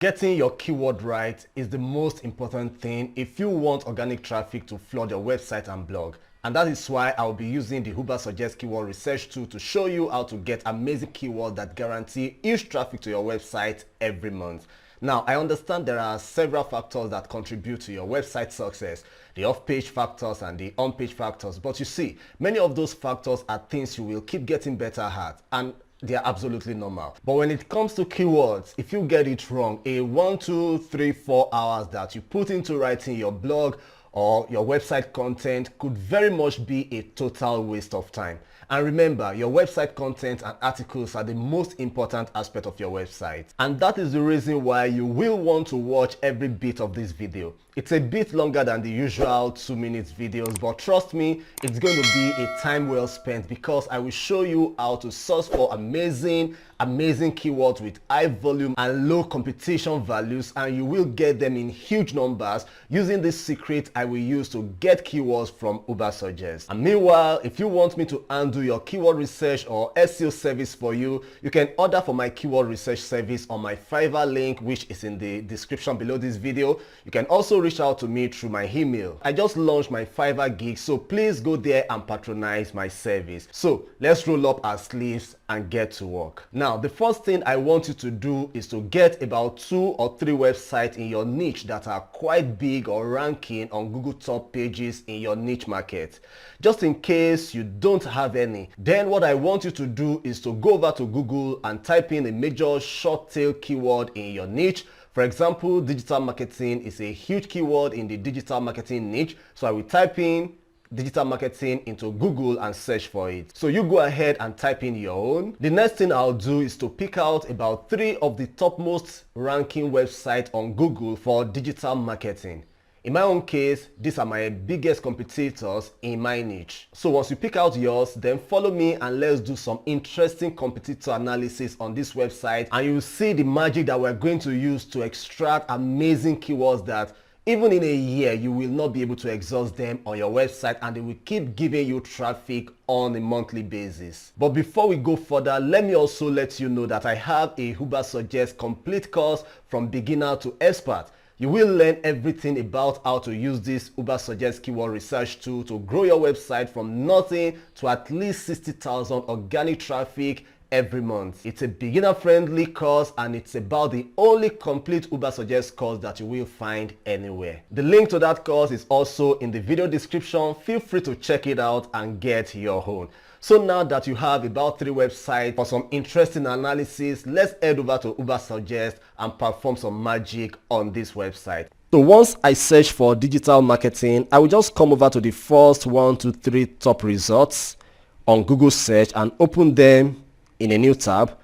Getting your keyword right is the most important thing if you want organic traffic to flood your website and blog. And that is why I'll be using the Ubersuggest keyword research tool to show you how to get amazing keywords that guarantee huge traffic to your website every month. Now, I understand there are several factors that contribute to your website success, the off-page factors and the on-page factors. But you see, many of those factors are things you will keep getting better at, and they are absolutely normal. But when it comes to keywords, if you get it wrong, a 1, 2, 3, 4 hours that you put into writing your blog or your website content could very much be a total waste of time. And remember, your website content and articles are the most important aspect of your website. And that is the reason why you will want to watch every bit of this video. It's a bit longer than the usual 2-minute videos, but trust me, it's going to be a time well spent because I will show you how to source for amazing keywords with high volume and low competition values, and you will get them in huge numbers using this secret I will use to get keywords from Ubersuggest. And meanwhile, if you want me to undo your keyword research or SEO service for you, you can order for my keyword research service on my Fiverr link, which is in the description below this video. You can also reach out to me through my email. I just launched my Fiverr gig, so please go there and patronize my service. So let's roll up our sleeves and get to work. Now, the first thing I want you to do is to get about 2 or 3 websites in your niche that are quite big or ranking on Google top pages in your niche market. Just in case you don't have any, then what I want you to do is to go over to Google and type in a major short tail keyword in your niche. For example, digital marketing is a huge keyword in the digital marketing niche. So I will type in digital marketing into Google and search for it. So you go ahead and type in your own. The next thing I'll do is to pick out about 3 of the topmost ranking websites on Google for digital marketing. In my own case, these are my biggest competitors in my niche. So once you pick out yours, then follow me and let's do some interesting competitor analysis on this website, and you'll see the magic that we're going to use to extract amazing keywords that even in a year, you will not be able to exhaust them on your website, and they will keep giving you traffic on a monthly basis. But before we go further, let me also let you know that I have a Ubersuggest complete course from beginner to expert. You will learn everything about how to use this Ubersuggest keyword research tool to grow your website from nothing to at least 60,000 organic traffic every month. It's a beginner-friendly course, and it's about the only complete Ubersuggest course that you will find anywhere. The link to that course is also in the video description. Feel free to check it out and get your own. So now that you have about 3 websites for some interesting analysis, let's head over to Ubersuggest and perform some magic on this website. So once I search for digital marketing, I will just come over to the first 1 to 3 top results on Google search and open them in a new tab.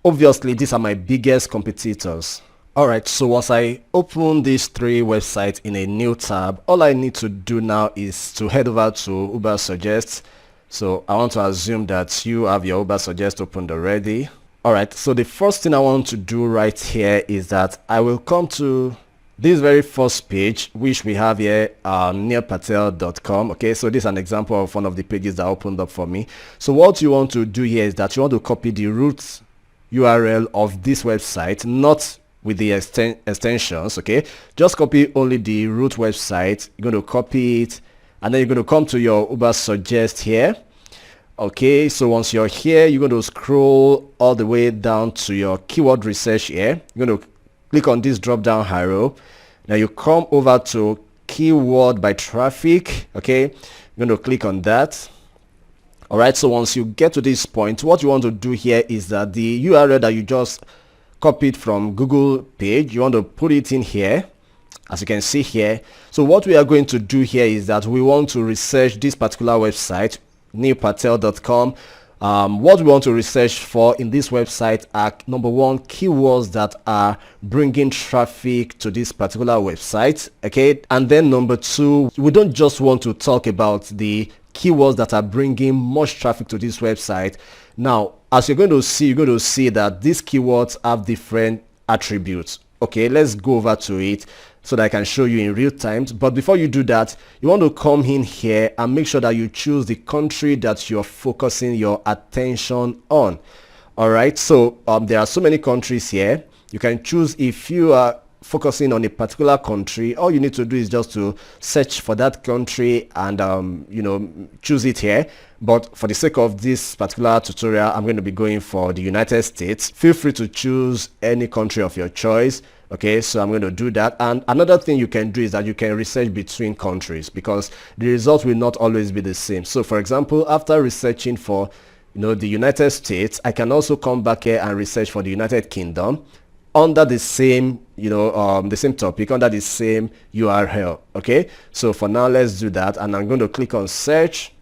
Obviously, these are my biggest competitors. Alright, so once I open these 3 websites in a new tab, all I need to do now is to head over to Ubersuggest. So I want to assume that you have your Ubersuggest opened already. Alright, so the first thing I want to do right here is that I will come to this very first page, which we have here, neilpatel.com. Okay, so this is an example of one of the pages that opened up for me. So what you want to do here is that you want to copy the root URL of this website, not with the extensions. Okay, just copy only the root website. You're going to copy it, and then you're going to come to your Ubersuggest here. Okay, so once you're here, you're going to scroll all the way down to your keyword research here. You're going to click on this drop down arrow. Now you come over to keyword by traffic. Okay, you're going to click on that. All right, so once you get to this point, what you want to do here is that the URL that you just copied from Google page, you want to put it in here, as you can see here. So what we are going to do here is that we want to research this particular website, neilpatel.com. What we want to research for in this website are, number 1, keywords that are bringing traffic to this particular website. Okay, and then number 2, we don't just want to talk about the keywords that are bringing much traffic to this website. Now, as you're going to see that these keywords have different attributes. Okay, let's go over to it so that I can show you in real time. But before you do that, you want to come in here and make sure that you choose the country that you're focusing your attention on. All right, so there are so many countries here. You can choose if you are focusing on a particular country. All you need to do is just to search for that country and choose it here. But for the sake of this particular tutorial, I'm going to be going for the United States. Feel free to choose any country of your choice. Okay, so I'm going to do that. And another thing you can do is that you can research between countries, because the result will not always be the same. So for example, after researching for the United States, I can also come back here and research for the United Kingdom under the same the same topic, under the same URL. Okay, so for now, let's do that, and I'm going to click on search.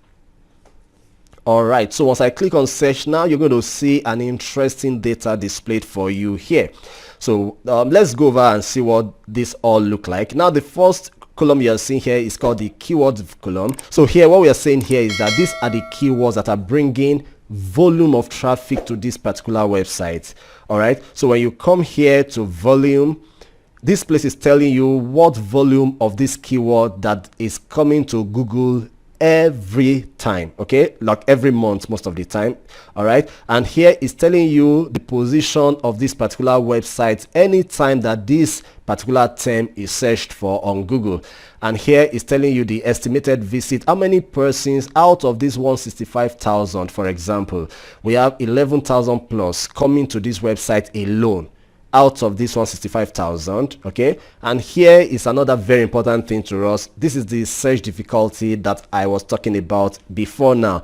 All right, so once I click on search, now you're going to see an interesting data displayed for you here. So let's go over and see what this all look like. Now the first column you are seeing here is called the keywords column. So here what we are saying here is that these are the keywords that are bringing volume of traffic to this particular website. All right, so when you come here to volume, this place is telling you what volume of this keyword that is coming to Google every time. Okay, like every month most of the time. All right, and here is telling you the position of this particular website anytime that this particular term is searched for on Google. And here is telling you the estimated visit, how many persons out of this 165,000, for example, we have 11,000 plus coming to this website alone out of this 165,000. Okay, and here is another very important thing to us. This is the search difficulty that I was talking about before. Now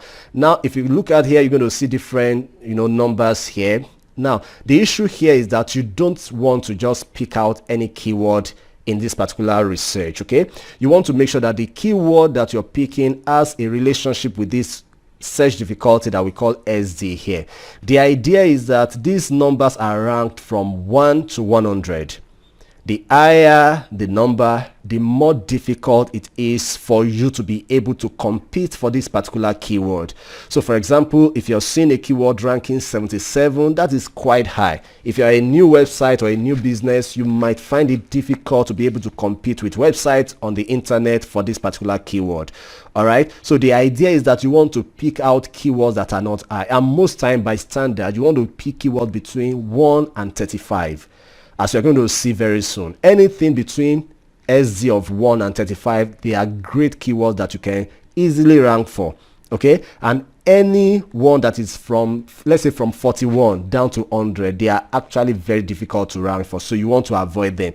if you look at here, you're going to see different numbers here. Now the issue here is that you don't want to just pick out any keyword in this particular research. Okay, you want to make sure that the keyword that you're picking has a relationship with this search difficulty that we call SD here. The idea is that these numbers are ranked from 1 to 100. The higher the number, the more difficult it is for you to be able to compete for this particular keyword. So for example, if you're seeing a keyword ranking 77, that is quite high. If you're a new website or a new business, you might find it difficult to be able to compete with websites on the internet for this particular keyword. All right, so the idea is that you want to pick out keywords that are not high, and most time by standard you want to pick keywords between 1 and 35. As you're going to see very soon, anything between SD of 1 and 35, they are great keywords that you can easily rank for. Okay, and any one that is from, let's say, from 41 down to 100, they are actually very difficult to rank for, so you want to avoid them.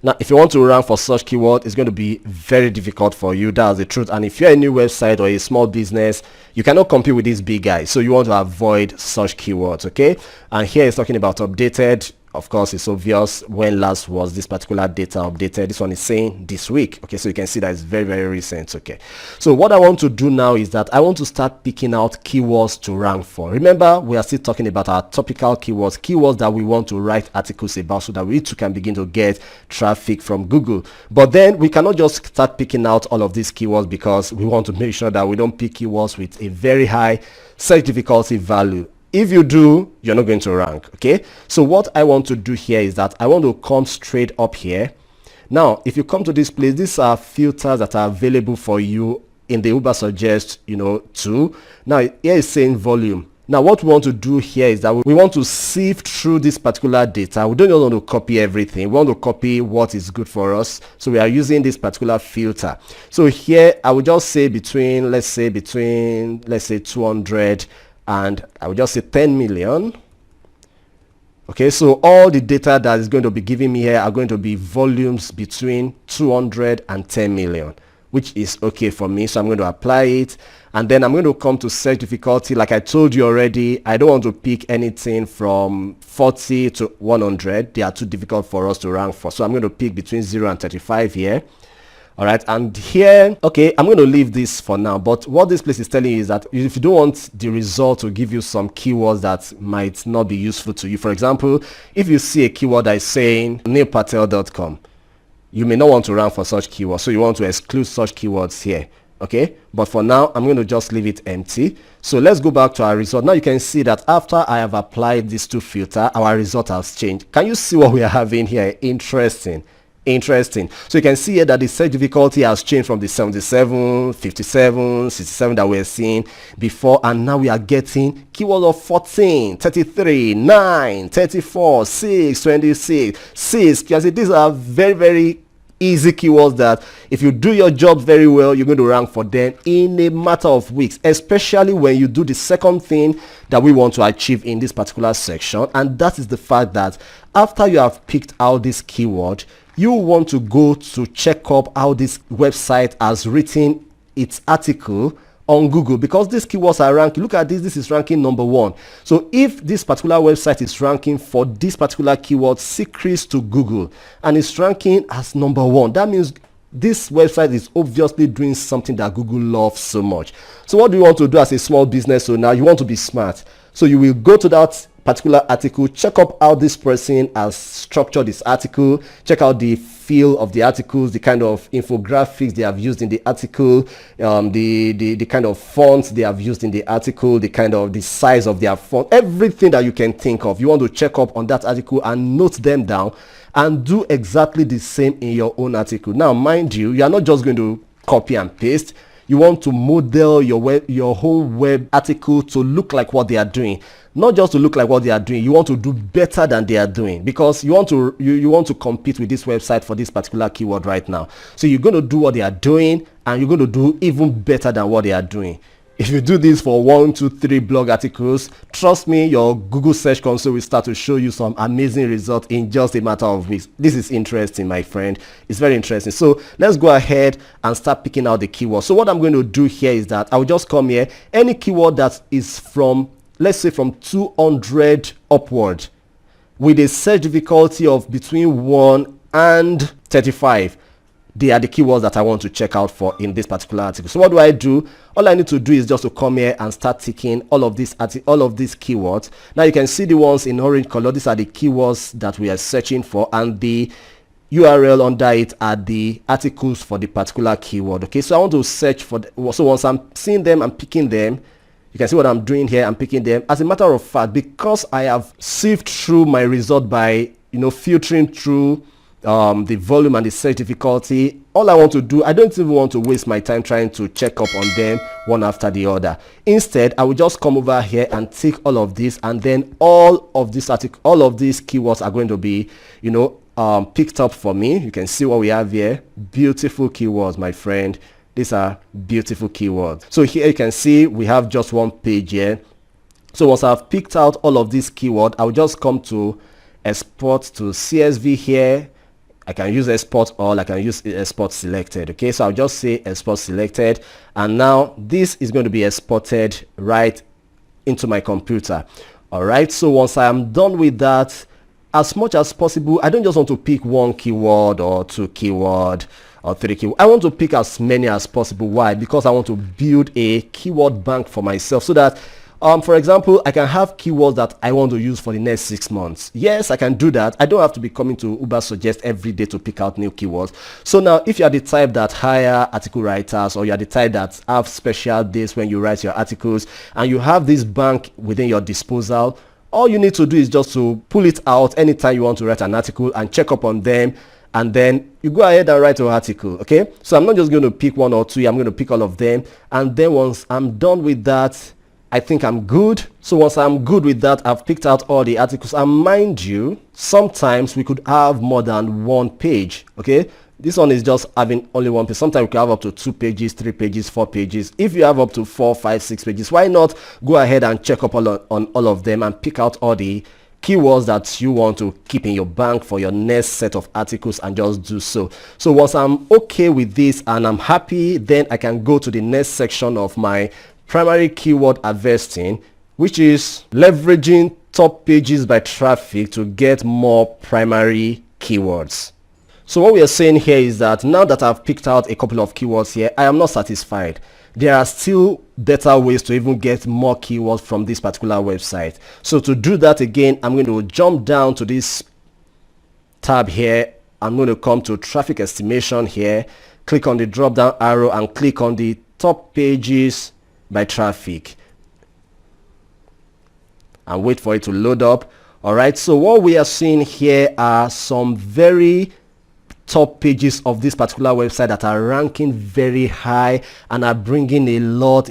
Now if you want to rank for such keyword, it's going to be very difficult for you. That's the truth. And if you're a new website or a small business, you cannot compete with these big guys, so you want to avoid such keywords. Okay, and here it's talking about updated. Of course, it's obvious when last was this particular data updated. This one is saying this week. Okay, so you can see that it's very, very recent. Okay, so what I want to do now is that I want to start picking out keywords to rank for. Remember, we are still talking about our topical keywords that we want to write articles about, so that we too can begin to get traffic from Google. But then we cannot just start picking out all of these keywords, because we want to make sure that we don't pick keywords with a very high search difficulty value. If you do, you're not going to rank. Okay, so what I want to do here is that I want to come straight up here. Now if you come to this place, these are filters that are available for you in the Ubersuggest tool. Now here is saying volume. Now what we want to do here is that we want to sift through this particular data. We don't want to copy everything. We want to copy what is good for us, so we are using this particular filter. So here I would just say between let's say 200 and I will just say 10 million. Okay, so all the data that is going to be giving me here are going to be volumes between 200 and 10 million, which is okay for me. So I'm going to apply it, and then I'm going to come to search difficulty. Like I told you already, I don't want to pick anything from 40 to 100. They are too difficult for us to rank for, so I'm going to pick between 0 and 35 here. All right, and here, okay, I'm going to leave this for now, but what this place is telling you is that if you don't want the result to give you some keywords that might not be useful to you, for example, if you see a keyword that is saying neilpatel.com, you may not want to rank for such keywords, so you want to exclude such keywords here. Okay, but for now I'm going to just leave it empty. So let's go back to our result. Now you can see that after I have applied these two filters, our result has changed. Can you see what we are having here? Interesting. Interesting. So you can see here that the search difficulty has changed from the 77, 57, 67 that we're seeing before, and now we are getting keyword of 14, 33, 9, 34, 6, 26, 6. You can see these are very easy keywords that if you do your job very well, you're going to rank for them in a matter of weeks, especially when you do the second thing that we want to achieve in this particular section, and that is the fact that after you have picked out this keyword, you want to go to check up how this website has written its article on Google, because these keywords are ranking. Look at this is ranking number 1. So if this particular website is ranking for this particular keyword secrets to Google and it's ranking as number 1, that means this website is obviously doing something that Google loves so much. So what do you want to do as a small business owner? You want to be smart. So you will go to that particular article, check up how this person has structured this article, check out the feel of the articles, the kind of infographics they have used in the article, the kind of fonts they have used in the article, the size of their font, everything that you can think of. You want to check up on that article and note them down and do exactly the same in your own article. Now, mind you, you are not just going to copy and paste. You want to model your whole web article to look like what they are doing. Not just to look like what they are doing, you want to do better than they are doing, because you want to compete with this website for this particular keyword right now. So you're going to do what they are doing and you're going to do even better than what they are doing. If you do this for 1, 2, 3 blog articles, trust me, your Google search console will start to show you some amazing results in just a matter of weeks. This is interesting, my friend. It's very interesting. So let's go ahead and start picking out the keywords. So what I'm going to do here is that I will just come here, any keyword that is from, let's say, from 200 upward with a search difficulty of between 1 and 35. They are the keywords that I want to check out for in this particular article. So what do I do? All I need to do is just to come here and start ticking all of these keywords. Now you can see the ones in orange color. These are the keywords that we are searching for, and the URL under it are the articles for the particular keyword. Okay, so I want to search for so once I'm seeing them, I'm picking them. You can see what I'm doing here. I'm picking them. As a matter of fact, because I have sieved through my result by filtering through the volume and the search difficulty, all I want to do, I don't even want to waste my time trying to check up on them one after the other. Instead, I will just come over here and tick all of this, and then all of these keywords are going to be picked up for me. You can see what we have here. Beautiful keywords, my friend. These are beautiful keywords. So here you can see we have just one page here. So once I've picked out all of these keywords, I'll just come to export to CSV here. I can use export all, I can use export selected. Okay, so I'll just say export selected, and now this is going to be exported right into my computer. All right, so once I am done with that, as much as possible, I don't just want to pick 1 keyword or 2 keyword or 3 keyword. I want to pick as many as possible. Why? Because I want to build a keyword bank for myself, so that for example, I can have keywords that I want to use for the next 6 months. Yes, I can do that. I don't have to be coming to Ubersuggest every day to pick out new keywords. So now, if you are the type that hire article writers, or you are the type that have special days when you write your articles, and you have this bank within your disposal, all you need to do is just to pull it out anytime you want to write an article and check up on them, and then you go ahead and write your article. Okay, so I'm not just going to pick 1 or 2, I'm going to pick all of them, and then once I'm done with that, I think I'm good. So once I'm good with that, I've picked out all the articles, and mind you, sometimes we could have more than 1 page. Okay, this one is just having only 1 page. Sometimes we can have up to 2 pages, 3 pages, 4 pages. If you have up to 4, 5, 6 pages, why not go ahead and check up on all of them and pick out all the keywords that you want to keep in your bank for your next set of articles, and just do so. So once I'm okay with this and I'm happy, then I can go to the next section of my primary keyword harvesting, which is leveraging top pages by traffic to get more primary keywords. So what we are saying here is that now that I've picked out a couple of keywords here, I am not satisfied. There are still better ways to even get more keywords from this particular website. So to do that again, I'm going to jump down to this tab here. I'm going to come to traffic estimation here, click on the drop down arrow and click on the top pages by traffic, and wait for it to load up. All right, so what we are seeing here are some very top pages of this particular website that are ranking very high and are bringing a lot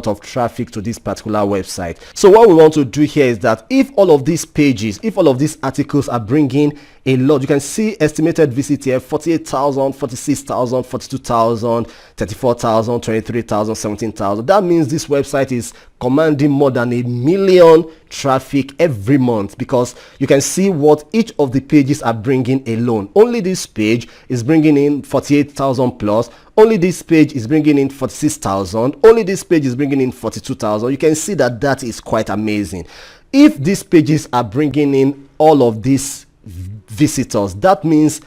of traffic to this particular website. So what we want to do here is that if all of these pages, if all of these articles are bringing a lot, you can see estimated visit here: 48,000, 46,000, 42,000, 34,000, 23,000, 17,000. That means this website is commanding more than 1 million traffic every month, because you can see what each of the pages are bringing alone. Only this page is bringing in 48,000 plus. Only this page is bringing in 46,000. Only this page is bringing in 42,000. You can see that that is quite amazing. If these pages are bringing in all of these visitors, that means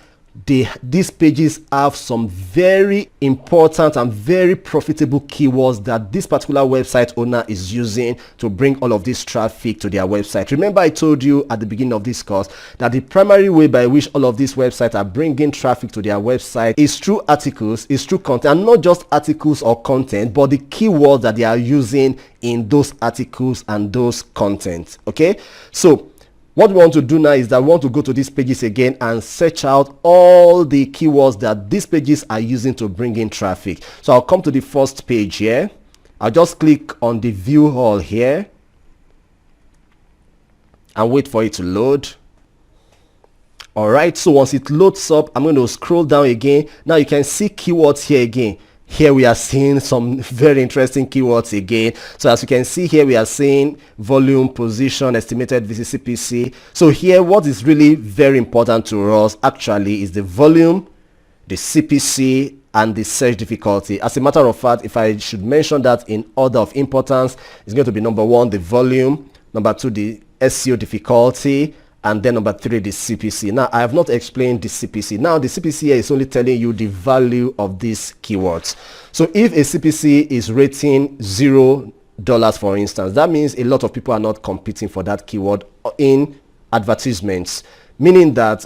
these pages have some very important and very profitable keywords that this particular website owner is using to bring all of this traffic to their website. Remember, I told you at the beginning of this course that the primary way by which all of these websites are bringing traffic to their website is through articles, is through content, and not just articles or content, but the keywords that they are using in those articles and those contents. Okay, so what we want to do now is that we want to go to these pages again and search out all the keywords that these pages are using to bring in traffic. So I'll come to the first page here. I'll just click on the view all here and wait for it to load. All right, so once it loads up, I'm going to scroll down again. Now you can see keywords here again. Here we are seeing some very interesting keywords again. So as you can see here, we are seeing volume, position, estimated visit, CPC. So here, what is really very important to us actually is the volume, the CPC, and the search difficulty. As a matter of fact, if I should mention that in order of importance, it's going to be number 1, the volume, number 2, the SEO difficulty, and then number 3, the CPC. Now, I have not explained the CPC. Now, the CPC here is only telling you the value of these keywords. So if a CPC is rating $0, for instance, that means a lot of people are not competing for that keyword in advertisements, meaning that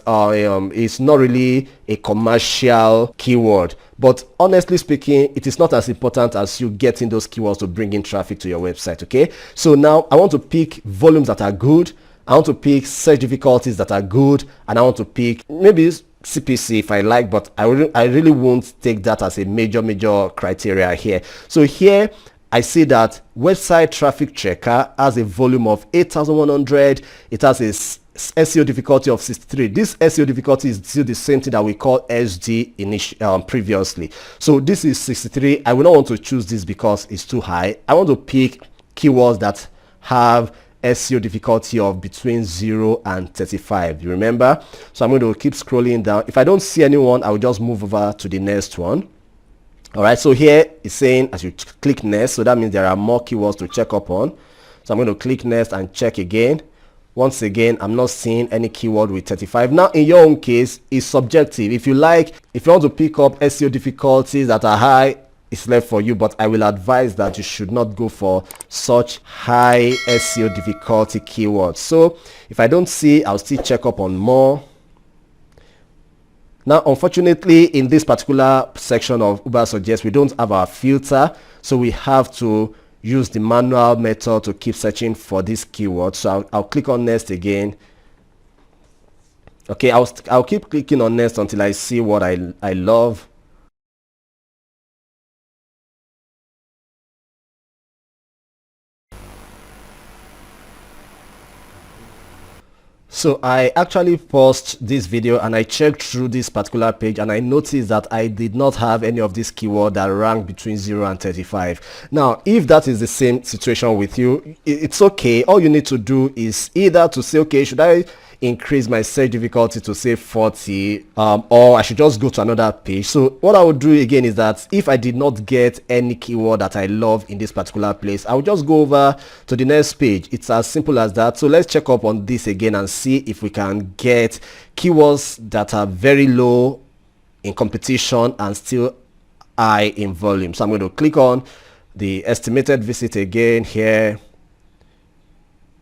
it's not really a commercial keyword. But honestly speaking, it is not as important as you getting those keywords to bring in traffic to your website. Okay, so now I want to pick volumes that are good, I want to pick search difficulties that are good, and I want to pick maybe CPC if I like, but I really won't take that as a major criteria here. So here I see that website traffic checker has a volume of 8,100. It has a SEO difficulty of 63. This SEO difficulty is still the same thing that we call SD previously. So this is 63. I will not want to choose this because it's too high. I want to pick keywords that have SEO difficulty of between 0 and 35. You remember? So I'm going to keep scrolling down. If I don't see anyone, I will just move over to the next one. All right, so here it's saying as you click next, so that means there are more keywords to check up on. So I'm going to click next and check again. Once again, I'm not seeing any keyword with 35. Now, in your own case, it's subjective. If you want to pick up SEO difficulties that are high, it's left for you, but I will advise that you should not go for such high SEO difficulty keywords. So if I don't see, I'll still check up on more. Now, unfortunately, in this particular section of Ubersuggest, we don't have our filter, so we have to use the manual method to keep searching for this keyword. So I'll click on next again. Okay, I'll keep clicking on next until I see what I love. So I actually paused this video and I checked through this particular page and I noticed that I did not have any of these keywords that rank between 0 and 35. Now, if that is the same situation with you, it's okay. All you need to do is either to say, okay, should I increase my search difficulty to say 40, or I should just go to another page. So what I would do again is that if I did not get any keyword that I love in this particular place, I will just go over to the next page. It's as simple as that. So let's check up on this again and see if we can get keywords that are very low in competition and still high in volume. So I'm going to click on the estimated visit again here,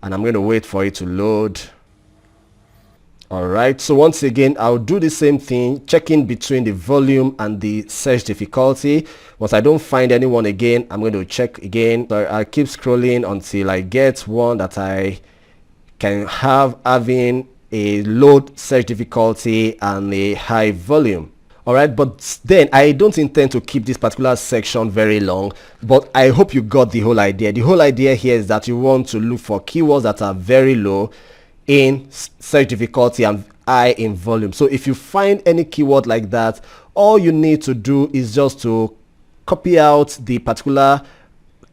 and I'm going to wait for it to load. All right, so once again, I'll do the same thing, checking between the volume and the search difficulty. Once I don't find anyone again, I'm going to check again. So I'll keep scrolling until I get one that I can have having a low search difficulty and a high volume. Alright, but then I don't intend to keep this particular section very long, but I hope you got the whole idea. The whole idea here is that you want to look for keywords that are very low in search difficulty and high in volume. So if you find any keyword like that, all you need to do is just to copy out the particular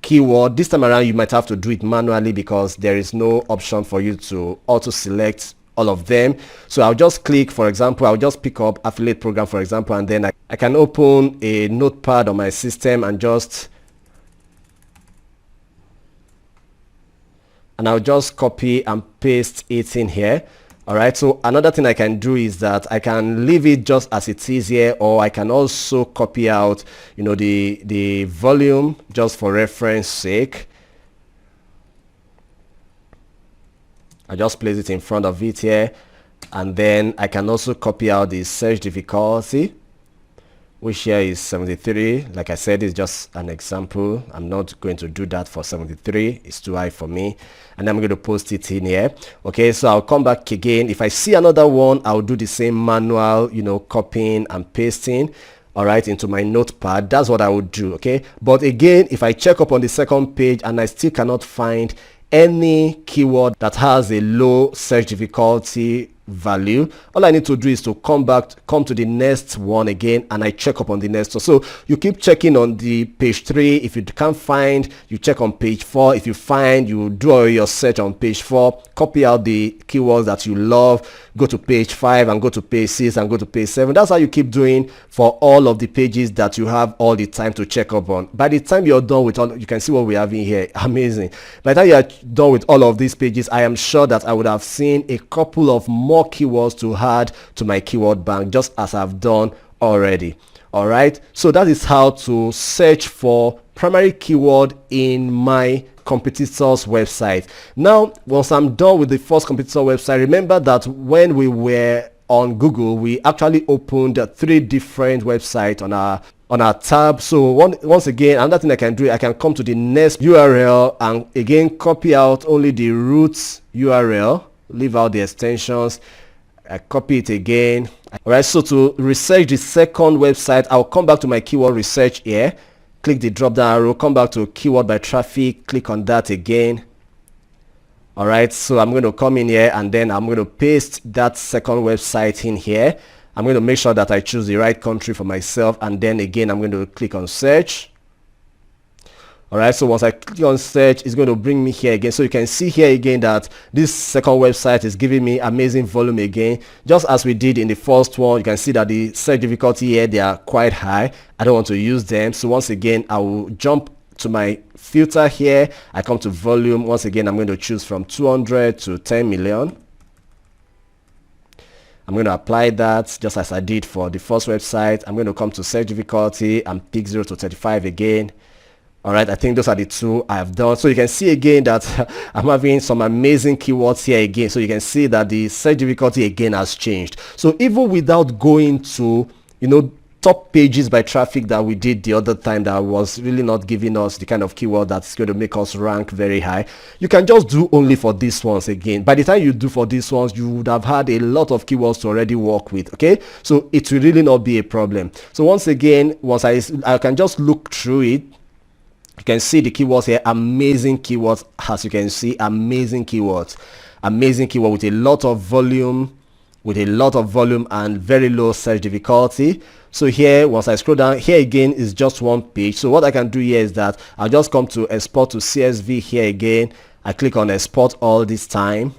keyword. This time around you might have to do it manually because there is no option for you to auto select all of them. So I'll just click, for example, I'll just pick up affiliate program, for example, and then I can open a notepad on my system and I'll just copy and paste it in here. Alright, so another thing I can do is that I can leave it just as it is here, or I can also copy out, you know, the volume just for reference sake. I just place it in front of it here, and then I can also copy out the search difficulty, which here is 73. Like I said, it's just an example. I'm not going to do that for 73. It's too high for me, and I'm going to post it in here. Okay, so I'll come back again. If I see another one, I'll do the same manual, you know, copying and pasting, all right, into my notepad. That's what I would do. Okay, but again, if I check up on the second page and I still cannot find any keyword that has a low search difficulty value, all I need to do is to come to the next one again, and I check up on the next one. So you keep checking on the page 3. If you can't find, you check on page 4. If you find, you do your search on page 4, copy out the keywords that you love, go to page 5 and go to page 6 and go to page 7. That's how you keep doing for all of the pages that you have all the time to check up on. By the time you're done with all, you can see what we have in here. Amazing. By the time you're done with all of these pages, I am sure that I would have seen a couple of more keywords to add to my keyword bank, just as I've done already. All right, so that is how to search for primary keyword in my competitor's website. Now, once I'm done with the first competitor website, remember that when we were on Google, we actually opened 3 different websites on our tab. So once again, another thing I can do, I can come to the next URL and again copy out only the root URL, leave out the extensions. I copy it again. All right, so to research the second website, I'll come back to my keyword research here, click the drop down arrow, come back to keyword by traffic, click on that again. All right, so I'm going to come in here and then I'm going to paste that second website in here. I'm going to make sure that I choose the right country for myself, and then again I'm going to click on search. All right, so once I click on search, it's going to bring me here again. So you can see here again that this second website is giving me amazing volume again, just as we did in the first one. You can see that the search difficulty here, they are quite high. I don't want to use them, so once again I will jump to my filter here. I come to volume. Once again I'm going to choose from 200 to 10 million. I'm going to apply that just as I did for the first website. I'm going to come to search difficulty and pick 0 to 35 again. All right, I think those are the 2 I have done. So you can see again that I'm having some amazing keywords here again. So you can see that the search difficulty again has changed. So even without going to, you know, top pages by traffic that we did the other time, that was really not giving us the kind of keyword that's going to make us rank very high, you can just do only for these ones again. By the time you do for these ones, you would have had a lot of keywords to already work with. Okay, so it will really not be a problem. So once again, once I can just look through it. You can see the keywords here, amazing keywords. As you can see, amazing keywords with a lot of volume, and very low search difficulty. So here, once I scroll down, here again is just one page. So what I can do here is that I'll just come to export to CSV here again. I click on export all this time,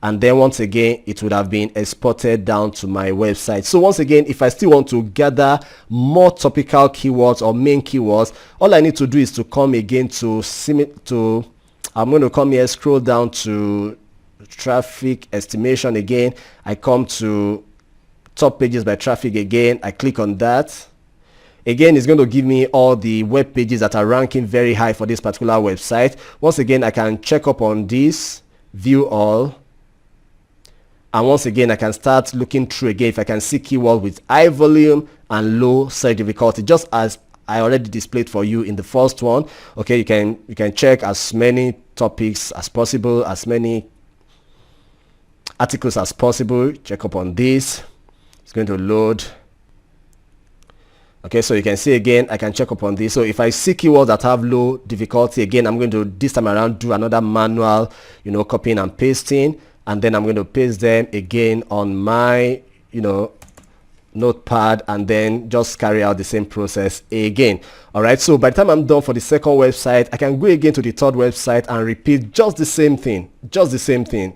and then once again it would have been exported down to my website. So once again, if I still want to gather more topical keywords or main keywords, all I need to do is to come again to I'm going to come here, scroll down to traffic estimation again. I come to top pages by traffic again. I click on that. Again, it's going to give me all the web pages that are ranking very high for this particular website. Once again, I can check up on this, view all, and once again I can start looking through again if I can see keyword with high volume and low search difficulty, just as I already displayed for you in the first one. Okay, you can check as many topics as possible, as many articles as possible. Check up on this. It's going to load. Okay, so you can see again, I can check up on this. So if I see keywords that have low difficulty, again, I'm going to this time around do another manual, copying and pasting, and then I'm going to paste them again on my, notepad, and then just carry out the same process again. All right, so by the time I'm done for the second website, I can go again to the third website and repeat just the same thing.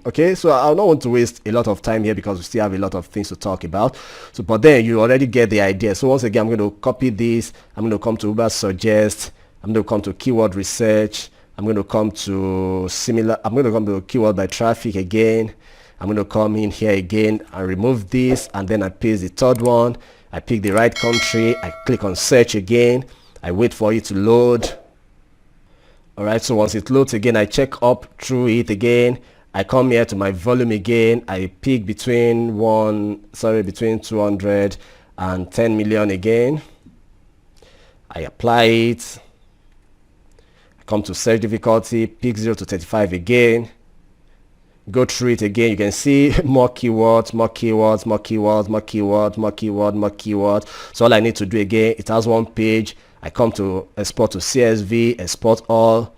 Okay, so I don't want to waste a lot of time here because we still have a lot of things to talk about. So but then you already get the idea. So once again, I'm going to copy this. I'm going to come to Ubersuggest. I'm going to come to keyword research. I'm going to come to keyword by traffic again. I'm going to come in here again and remove this, and then I paste the third one. I pick the right country. I click on search again. I wait for it to load. All right, so once it loads again, I check up through it again. I come here to my volume again. I pick between 200 and 10 million again. I apply it. I come to search difficulty, pick 0 to 35 again. Go through it again. You can see more keywords. So all I need to do again, it has one page. I come to export to CSV, export all,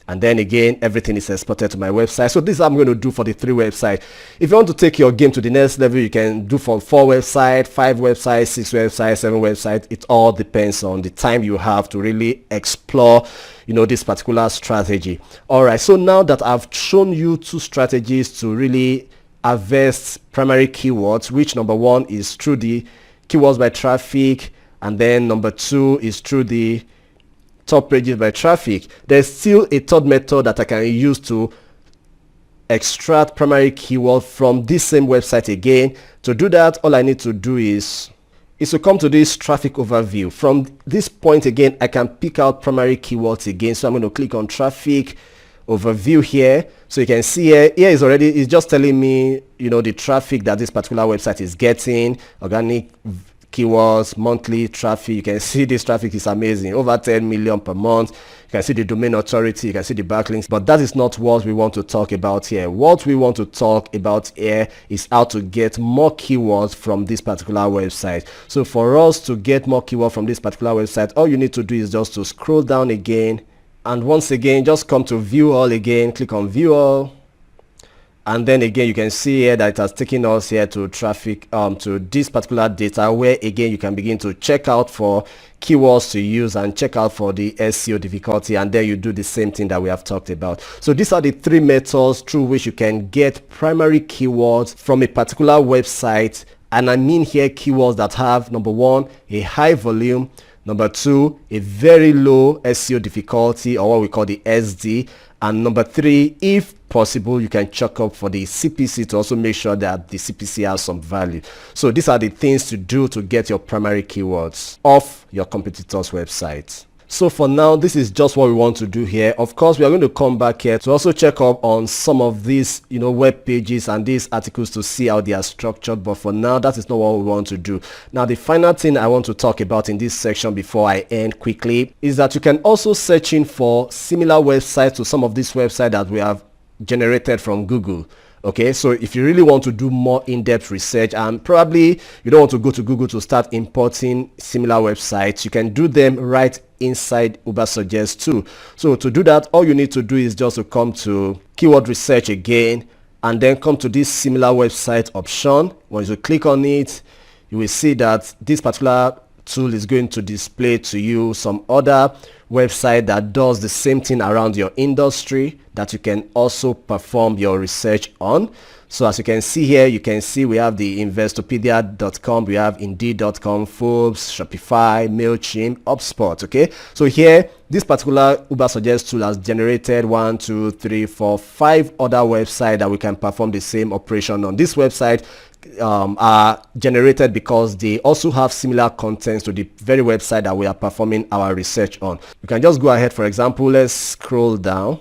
and then again everything is exported to my website. So this is what I'm going to do for the 3 websites. If you want to take your game to the next level, you can do for 4 websites, 5 websites, 6 websites, 7 websites. It all depends on the time you have to really explore this particular strategy. All right, so now that I've shown you 2 strategies to really harvest primary keywords, which number 1 is through the keywords by traffic, and then number 2 is through the top pages by traffic, there's still a third method that I can use to extract primary keyword from this same website again. To do that, all I need to do is to come to this traffic overview. From this point again, I can pick out primary keywords again. So I'm going to click on traffic overview here. So you can see here it's just telling me, the traffic that this particular website is getting, organic keywords, monthly traffic. You can see this traffic is amazing, over 10 million per month. You can see the domain authority, you can see the backlinks, but that is not what we want to talk about here. What we want to talk about here is how to get more keywords from this particular website. So for us to get more keywords from this particular website, all you need to do is just to scroll down again, and once again just come to view all again, click on view all, and then again you can see here that it has taken us here to traffic to this particular data, where again you can begin to check out for keywords to use and check out for the SEO difficulty, and then you do the same thing that we have talked about. So these are the 3 methods through which you can get primary keywords from a particular website, and I mean here keywords that have, number 1, a high volume, number 2, a very low SEO difficulty, or what we call the SD, and number 3, if possible, you can check up for the CPC to also make sure that the CPC has some value. So these are the things to do to get your primary keywords off your competitor's website. So for now, this is just what we want to do here. Of course, we are going to come back here to also check up on some of these, web pages and these articles to see how they are structured. But for now, that is not what we want to do. Now, the final thing I want to talk about in this section before I end quickly is that you can also search in for similar websites to some of these websites that we have generated from Google. Okay, so if you really want to do more in-depth research, and probably you don't want to go to Google to start importing similar websites, you can do them right inside Ubersuggest too. So to do that, all you need to do is just to come to keyword research again, and then come to this similar website option. Once you click on it, you will see that this particular tool is going to display to you some other website that does the same thing around your industry that you can also perform your research on. So as you can see here, you can see we have the investopedia.com, we have indeed.com, Forbes, Shopify, MailChimp, HubSpot. Okay, so here this particular Ubersuggest tool has generated 5 other websites that we can perform the same operation on. This website are generated because they also have similar contents to the very website that we are performing our research on. You can just go ahead. For example, let's scroll down.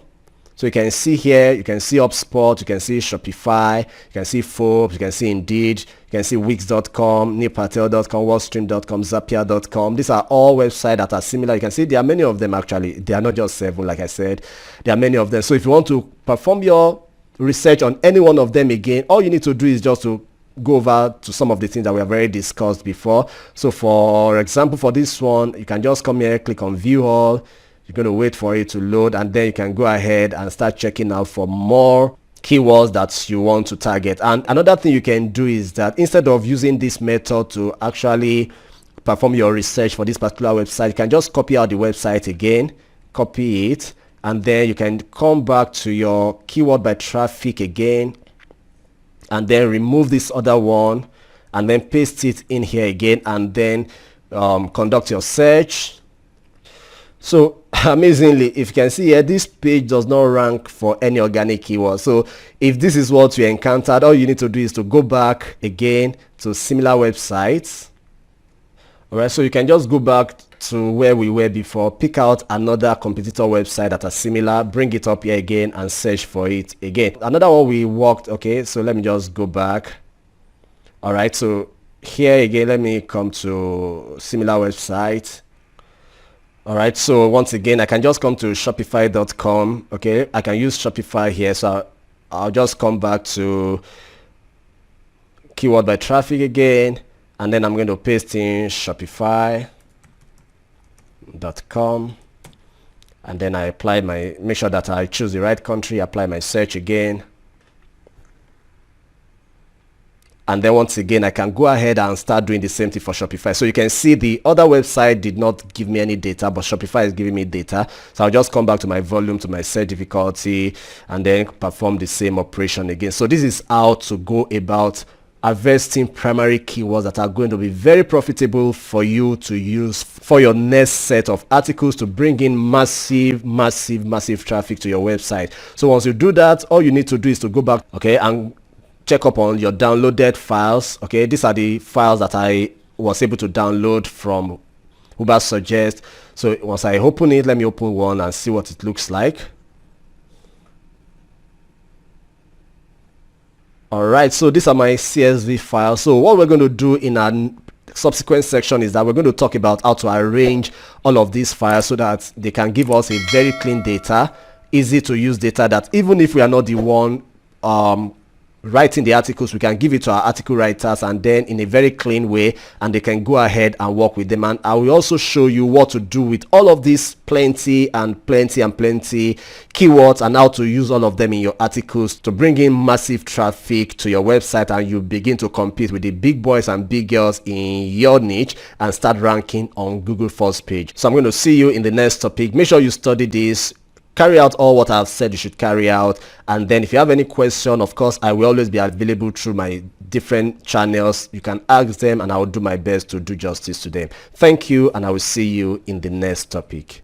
So you can see here, you can see HubSpot, you can see Shopify, you can see Forbes, you can see Indeed, you can see Wix.com, neilpatel.com, wallstream.com, zapier.com. These are all websites that are similar. You can see there are many of them actually. They are not just 7, like I said. There are many of them. So if you want to perform your research on any one of them again, all you need to do is just to go over to some of the things that we have already discussed before. So for example, for this one, you can just come here, click on view all. You're going to wait for it to load, and then you can go ahead and start checking out for more keywords that you want to target. And another thing you can do is that instead of using this method to actually perform your research for this particular website, you can just copy out the website again, copy it, and then you can come back to your keyword by traffic again, and then remove this other one, and then paste it in here again, and then conduct your search. So amazingly, if you can see here, this page does not rank for any organic keyword. So if this is what you encountered, all you need to do is to go back again to similar websites. All right, so you can just go back to where we were before, pick out another competitor website that are similar, bring it up here again and search for it again. Another one we worked. Okay, so let me just go back. All right, so here again, let me come to similar website. All right, so once again, I can just come to shopify.com. okay, I can use Shopify here, so I'll just come back to keyword by traffic again, and then I'm going to paste in shopify.com, and then I apply make sure that I choose the right country, apply my search again, and then once again I can go ahead and start doing the same thing for Shopify. So you can see the other website did not give me any data, but Shopify is giving me data. So I'll just come back to my volume, to my search difficulty, and then perform the same operation again. So this is how to go about harvesting primary keywords that are going to be very profitable for you to use for your next set of articles to bring in massive traffic to your website. So once you do that, all you need to do is to go back, okay, and check up on your downloaded files. Okay, these are the files that I was able to download from Ubersuggest. So once I open it, let me open one and see what it looks like. Alright, so these are my CSV files. So what we're going to do in our subsequent section is that we're going to talk about how to arrange all of these files so that they can give us a very clean data, easy to use data that even if we are not the one writing the articles, we can give it to our article writers, and then in a very clean way, and they can go ahead and work with them. And I will also show you what to do with all of these plenty keywords, and how to use all of them in your articles to bring in massive traffic to your website, and you begin to compete with the big boys and big girls in your niche and start ranking on Google first page. So I'm going to see you in the next topic. Make sure you study this, carry out all what I've said you should carry out, and then if you have any question, of course I will always be available through my different channels. You can ask them and I will do my best to do justice to them. Thank you, and I will see you in the next topic.